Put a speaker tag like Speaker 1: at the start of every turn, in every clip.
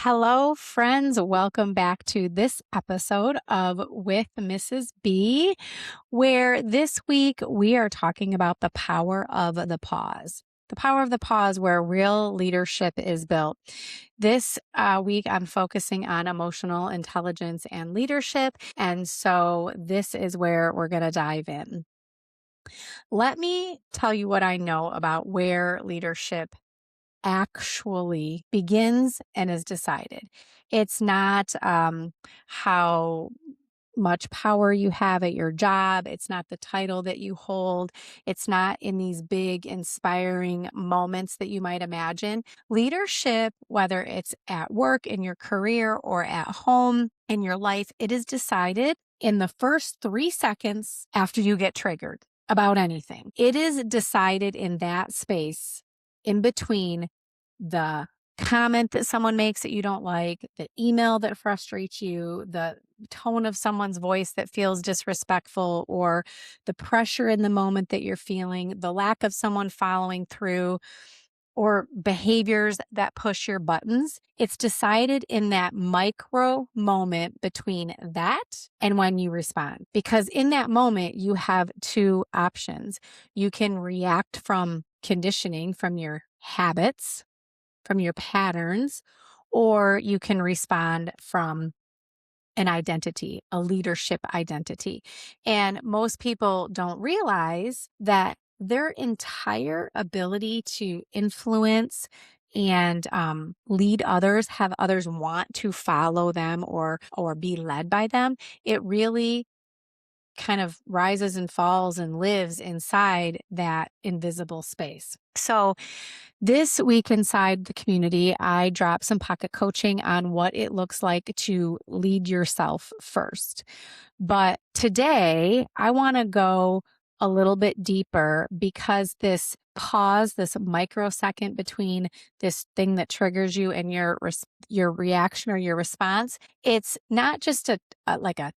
Speaker 1: Hello, friends. Welcome back to this episode of With Mrs. B, where this week we are talking about the power of the pause. The power of the pause, where real leadership is built. This week, I'm focusing on emotional intelligence and leadership. And so this is where we're going to dive in. Let me tell you what I know about where leadership actually begins and is decided. It's not how much power you have at your job. It's not the title that you hold. It's not in these big, inspiring moments that you might imagine. Leadership, whether it's at work, in your career, or at home, in your life, it is decided in the first 3 seconds after you get triggered about anything. It is decided in that space in between the comment that someone makes that you don't like, the email that frustrates you, the tone of someone's voice that feels disrespectful, or the pressure in the moment that you're feeling, the lack of someone following through, or behaviors that push your buttons. It's decided in that micro moment between that and when you respond. Because in that moment, you have two options. You can react from conditioning, from your habits, from your patterns, or you can respond from an identity, a leadership identity. And most people don't realize that their entire ability to influence and lead others, have others want to follow them or be led by them, it really kind of rises and falls and lives inside that invisible space. So this week inside the community, I dropped some pocket coaching on what it looks like to lead yourself first. But today, I want to go a little bit deeper because this pause, this microsecond between this thing that triggers you and your reaction or your response, it's not just like a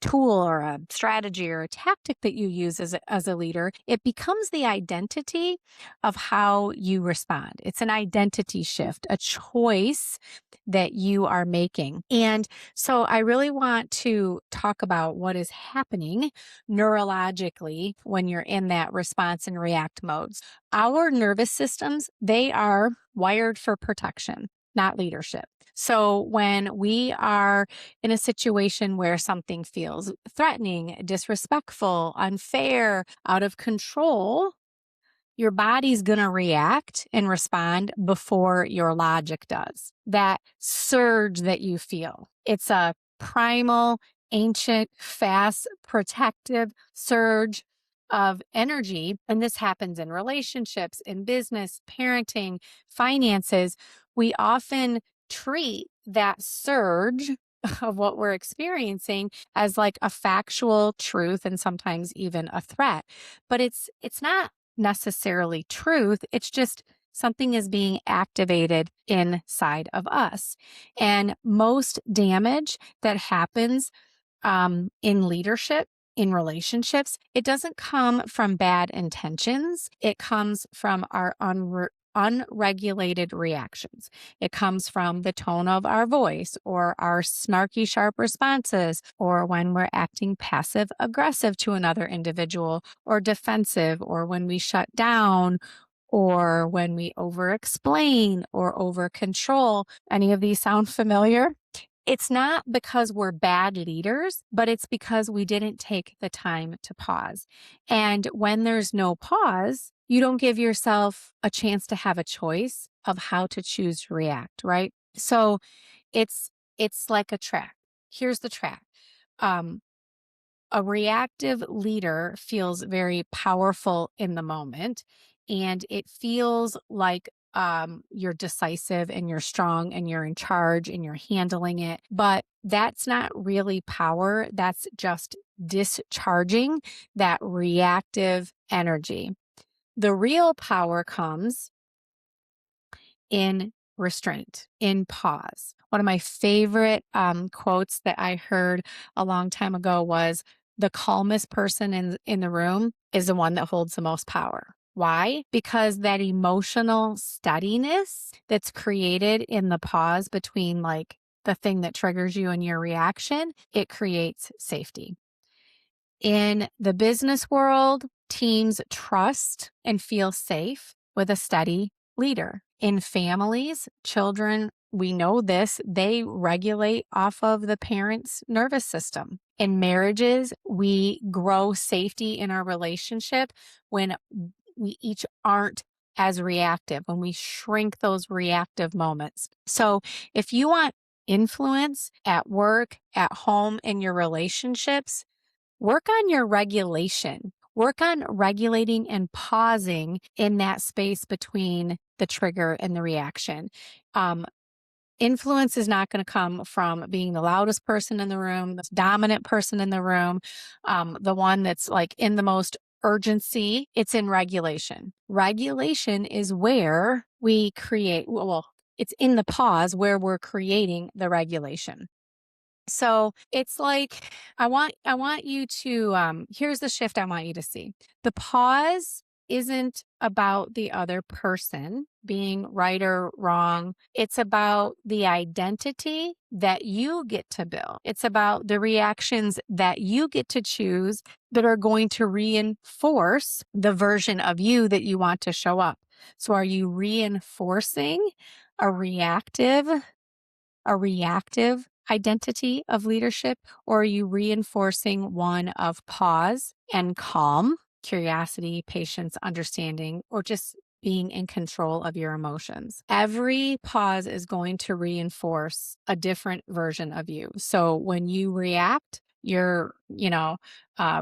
Speaker 1: tool or a strategy or a tactic that you use as a leader. It becomes the identity of how you respond. It's an identity shift, a choice that you are making. And so I really want to talk about what is happening neurologically when you're in that response and react modes. Our nervous systems, they are wired for protection, not leadership. So when we are in a situation where something feels threatening, disrespectful, unfair, out of control, your body's going to react and respond before your logic does. That surge that you feel, it's a primal, ancient, fast, protective surge of energy. And this happens in relationships, in business, parenting, finances. We often treat that surge of what we're experiencing as like a factual truth and sometimes even a threat. But it's not necessarily truth. It's just something is being activated inside of us. And most damage that happens in leadership, in relationships, it doesn't come from bad intentions. It comes from our unregulated reactions. It comes from the tone of our voice or our snarky, sharp responses, or when we're acting passive aggressive to another individual, or defensive, or when we shut down, or when we over explain or over control. Any of these sound familiar? It's not because we're bad leaders, but it's because we didn't take the time to pause. And when there's no pause, you don't give yourself a chance to have a choice of how to choose to react, right? So it's like a track. Here's the track. A reactive leader feels very powerful in the moment, and it feels like you're decisive and you're strong and you're in charge and you're handling it. But that's not really power. That's just discharging that reactive energy. The real power comes in restraint, in pause. One of my favorite quotes that I heard a long time ago was, the calmest person in the room is the one that holds the most power. Why? Because that emotional steadiness that's created in the pause between like the thing that triggers you and your reaction, it creates safety. In the business world, teams trust and feel safe with a steady leader. In families, children, we know this, they regulate off of the parent's nervous system. In marriages, we grow safety in our relationship when we each aren't as reactive, when we shrink those reactive moments. So if you want influence at work, at home, in your relationships, work on your regulation. Work on regulating and pausing in that space between the trigger and the reaction. Influence is not going to come from being the loudest person in the room, the dominant person in the room, the one that's like in the most urgency. It's in regulation. Regulation is where we create, well, it's in the pause where we're creating the regulation. So it's like I want you to here's the shift I want you to see. The pause isn't about the other person being right or wrong. It's about the identity that you get to build. It's about the reactions that you get to choose that are going to reinforce the version of you that you want to show up. So are you reinforcing a reactive identity of leadership, or are you reinforcing one of pause and calm, curiosity, patience, understanding, or just being in control of your emotions? Every pause is going to reinforce a different version of you. So when you react, you're,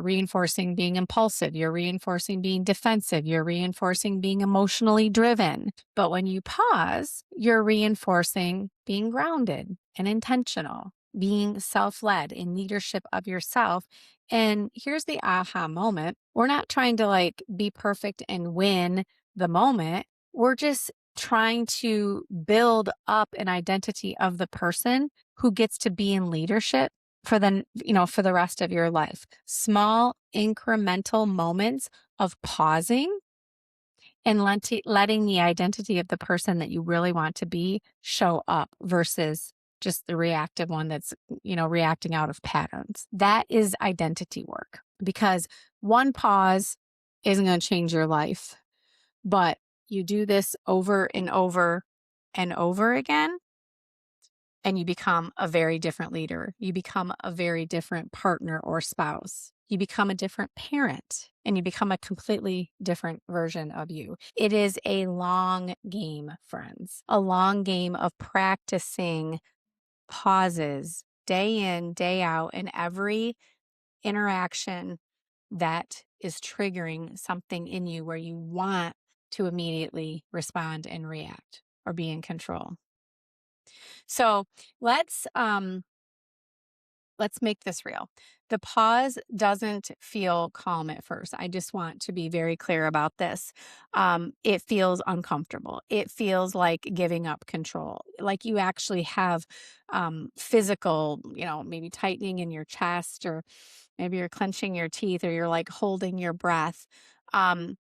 Speaker 1: reinforcing being impulsive. You're reinforcing being defensive. You're reinforcing being emotionally driven. But when you pause, you're reinforcing being grounded and intentional, being self-led in leadership of yourself. And here's the aha moment. We're not trying to like be perfect and win the moment. We're just trying to build up an identity of the person who gets to be in leadership for the rest of your life. Small incremental moments of pausing and letting the identity of the person that you really want to be show up versus just the reactive one that's, reacting out of patterns. That is identity work, because one pause isn't going to change your life, but you do this over and over and over again, and you become a very different leader. You become a very different partner or spouse. You become a different parent, and you become a completely different version of you. It is a long game, friends, a long game of practicing pauses day in, day out, in every interaction that is triggering something in you where you want to immediately respond and react or be in control. So let's make this real. The pause doesn't feel calm at first. I just want to be very clear about this. It feels uncomfortable. It feels like giving up control, like you actually have physical, maybe tightening in your chest, or maybe you're clenching your teeth, or you're like holding your breath. Um,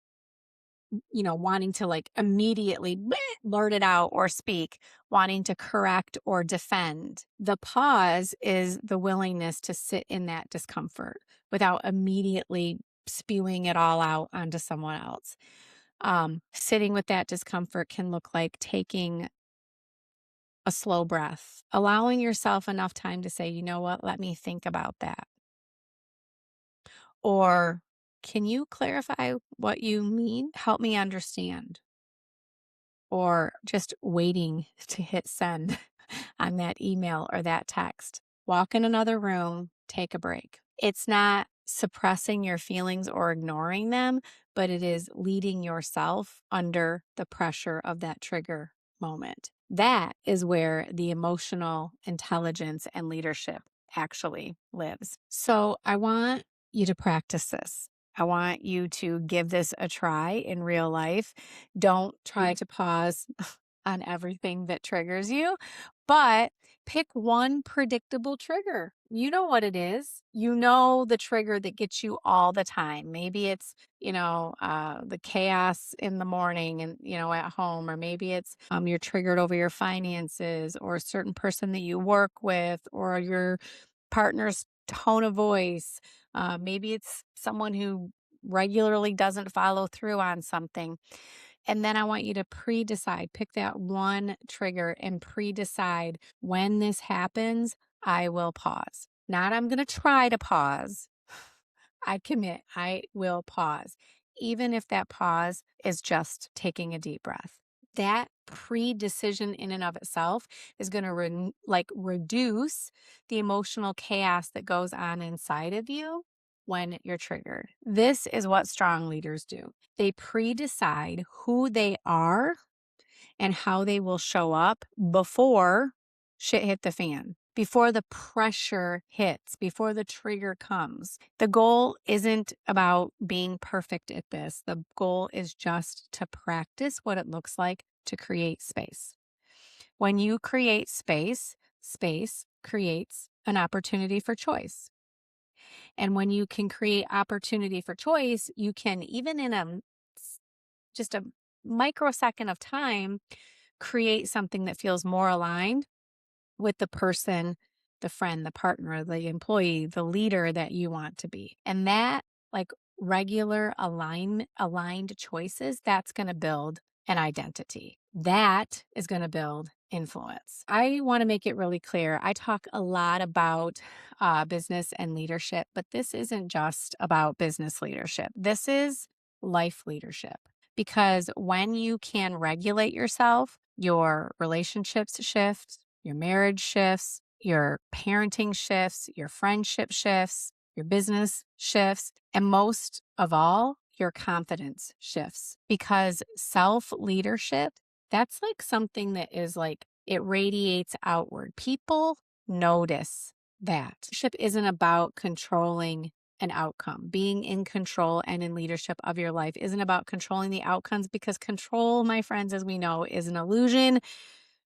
Speaker 1: wanting to like immediately blurt it out or speak, wanting to correct or defend. The pause is the willingness to sit in that discomfort without immediately spewing it all out onto someone else. Sitting with that discomfort can look like taking a slow breath, allowing yourself enough time to say, you know what, let me think about that. Or, can you clarify what you mean? Help me understand. Or just waiting to hit send on that email or that text. Walk in another room, take a break. It's not suppressing your feelings or ignoring them, but it is leading yourself under the pressure of that trigger moment. That is where the emotional intelligence and leadership actually lives. So I want you to practice this. I want you to give this a try in real life. Don't try to pause on everything that triggers you, But pick one predictable trigger. You know what it is. You know the trigger that gets you all the time. Maybe it's, the chaos in the morning and, at home, or maybe it's you're triggered over your finances or a certain person that you work with or your partner's tone of voice. Maybe it's someone who regularly doesn't follow through on something. And then I want you to pre-decide, pick that one trigger and pre-decide when this happens, I will pause. Not I'm going to try to pause. I commit, I will pause, even if that pause is just taking a deep breath. That pre-decision in and of itself is going to reduce the emotional chaos that goes on inside of you when you're triggered. This is what strong leaders do. They pre-decide who they are and how they will show up before shit hit the fan, before the pressure hits, before the trigger comes. The goal isn't about being perfect at this. The goal is just to practice what it looks like to create space. When you create space, space creates an opportunity for choice. And when you can create opportunity for choice, you can, even in just a microsecond of time, create something that feels more aligned with the person, the friend, the partner, the employee, the leader that you want to be. And that, like, regular aligned choices, that's going to build an identity. That is going to build influence. I want to make it really clear. I talk a lot about business and leadership, but this isn't just about business leadership. This is life leadership. Because when you can regulate yourself, your relationships shift, your marriage shifts, your parenting shifts, your friendship shifts, your business shifts, and most of all, your confidence shifts. Because self-leadership, that's like something that is like, it radiates outward. People notice that. Leadership isn't about controlling an outcome. Being in control and in leadership of your life isn't about controlling the outcomes, because control, my friends, as we know, is an illusion.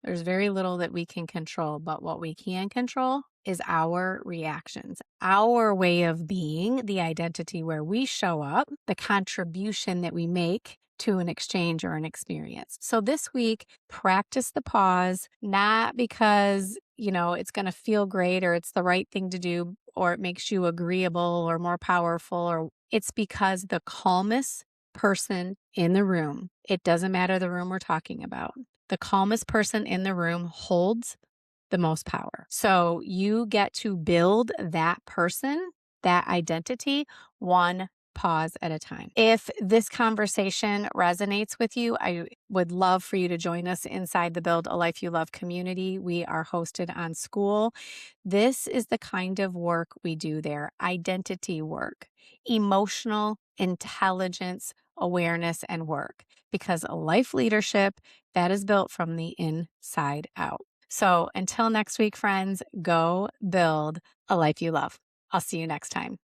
Speaker 1: There's very little that we can control, but what we can control is our reactions, our way of being, the identity where we show up, the contribution that we make to an exchange or an experience. So this week, practice the pause, not because, it's going to feel great or it's the right thing to do or it makes you agreeable or more powerful, or it's because the calmest person in the room, it doesn't matter the room we're talking about, the calmest person in the room holds the most power. So you get to build that person, that identity, one pause at a time. If this conversation resonates with you, I would love for you to join us inside the Build a Life You Love community. We are hosted on School. This is the kind of work we do there: identity work, emotional intelligence, awareness, and work. Because life leadership, that is built from the inside out. So until next week, friends, go build a life you love. I'll see you next time.